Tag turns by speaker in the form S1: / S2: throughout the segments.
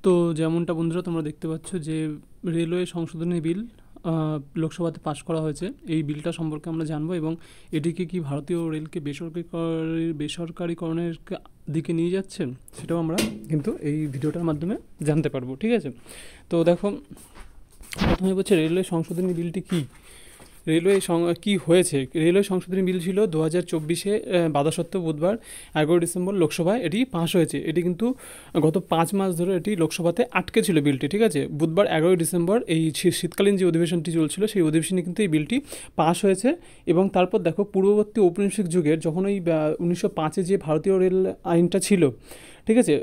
S1: তো যেমনটা বন্ধুরা তোমরা দেখতে পাচ্ছ যে রেলওয়ে সংশোধনী বিল লোকসভাতে পাশ করা হয়েছে। এই বিলটা সম্পর্কে আমরা জানবো এবং এটিকে কি ভারতীয় রেলকে বেসরকারিকরণের দিকে নিয়ে যাচ্ছে সেটাও আমরা কিন্তু এই ভিডিওটার মাধ্যমে জানতে পারবো। ঠিক আছে, তো দেখো প্রথমে বলছে রেলওয়ে সংশোধনী বিলটি কী, রেলওয়ে কী হয়েছে। রেলওয়ে সংশোধনী বিল ছিল 2024 বাধা সত্ত্বেও বুধবার 11 ডিসেম্বর লোকসভায় এটি পাশ হয়েছে। এটি কিন্তু গত 5 মাস ধরে এটি লোকসভাতে আটকে ছিল বিলটি। ঠিক আছে, বুধবার 11 ডিসেম্বর এই শীতকালীন যে অধিবেশনটি চলছিল সেই অধিবেশনে কিন্তু এই বিলটি পাশ হয়েছে। এবং তারপর দেখো পূর্ববর্তী ঔপনিবেশিক যুগের যখন ওই 1905 যে ভারতীয় রেল আইনটা ছিল, ঠিক আছে,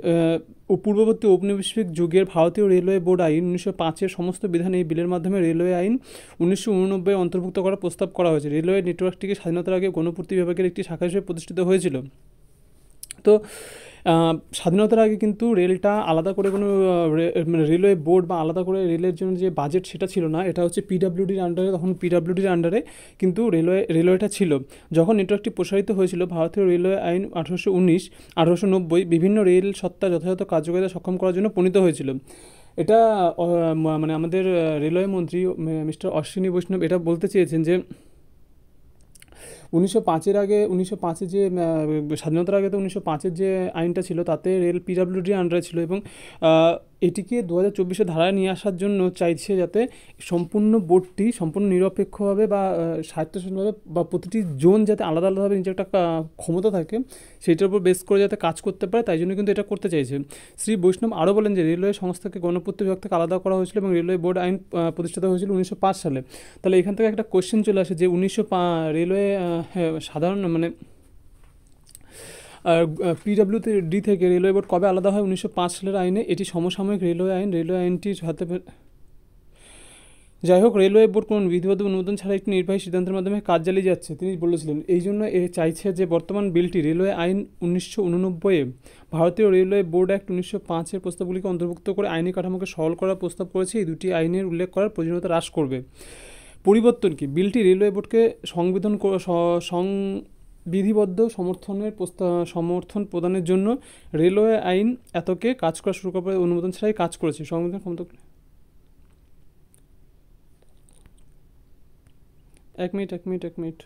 S1: পূর্ববর্তী ঔপনিবেশিক যুগের ভারতীয় রেলওয়ে বোর্ড আইন 1905 সমস্ত বিধান এই বিলের মাধ্যমে রেলওয়ে আইন 1989 অন্তর্ভুক্ত করার প্রস্তাব করা হয়েছে। রেলওয়ে নেটওয়ার্কটিকে স্বাধীনতার আগে গণপূর্তি বিভাগের একটি শাখা হিসেবে প্রতিষ্ঠিত হয়েছিল। তো স্বাধীনতার আগে কিন্তু রেলটা আলাদা করে কোনো মানে রেলওয়ে বোর্ড বা আলাদা করে রেলের জন্য যে বাজেট সেটা ছিল না, এটা হচ্ছে পিডাব্লিউডির আন্ডারে, তখন পিডাব্লিউডির আন্ডারে কিন্তু রেলওয়েটা ছিল। যখন নেটওয়ার্কটি প্রসারিত হয়েছিল ভারতীয় রেলওয়ে আইন 1890 বিভিন্ন রেল সত্তা যথাযথ কার্যকারিতা সক্ষম করার জন্য প্রণীত হয়েছিল। এটা মানে আমাদের রেলওয়ে মন্ত্রী মিস্টার অশ্বিনী বৈষ্ণব এটা বলতে চেয়েছেন যে 1905 আগে 1905 যে স্বাধীনতার আগে তো 1905 যে আইনটা ছিল তাতে রেল পিডাব্লিউডির আন্ডারে ছিল এবং এটিকে 2024 ধারায় নিয়ে আসার জন্য চাইছে যাতে সম্পূর্ণ বোর্ডটি সম্পূর্ণ নিরপেক্ষভাবে বা স্বায়ত্তশাসনভাবে বা প্রতিটি জোন যাতে আলাদা আলাদাভাবে নিজের একটা ক্ষমতা থাকে সেইটার উপর বেস করে যাতে কাজ করতে পারে, তাই জন্য কিন্তু এটা করতে চাইছে। শ্রী বৈষ্ণব আরও বলেন যে রেলওয়ে সংস্থাকে গণপূর্ত বিভাগ থেকে আলাদা করা হয়েছিল এবং রেলওয়ে বোর্ড আইন প্রতিষ্ঠিত হয়েছিল 1905 সালে। তাহলে এখান থেকে একটা কোশ্চেন চলে আসে যে রেলওয়ে সাধারণ মানে পিডাব্লিউডি থেকে রেলওয়ে বোর্ড কবে আলাদা হয়? 1905 সালের আইনে। এটি সমসাময়িক রেলওয়ে আইন। রেলওয়ে আইনটির হাতে যাই হোক, রেলওয়ে বোর্ড কোনো বিধিবদ্ধ অনুমোদন ছাড়া একটি নির্বাহী সিদ্ধান্তের মাধ্যমে কাজ চালিয়ে যাচ্ছে তিনি বলেছিলেন। এই জন্য এ চাইছে যে বর্তমান বিলটি রেলওয়ে আইন 1989 ভারতীয় রেলওয়ে বোর্ড অ্যাক্ট 1905 প্রস্তাবগুলিকে অন্তর্ভুক্ত করে আইনি কাঠামোকে সরল করার প্রস্তাব করেছে। এই দুটি আইনের উল্লেখ করার প্রয়োজনীয়তা হ্রাস করবে। পরিবর্তন কি? বিলটি রেলওয়ে বোর্ডকে বিধিবদ্ধ সমর্থন প্রদানের জন্য রেলওয়ে আইন এতকে কাজ করা শুরু করার অনুমোদন ছাড়াই কাজ করেছে। সংবিধান ক্ষমতা এক মিনিট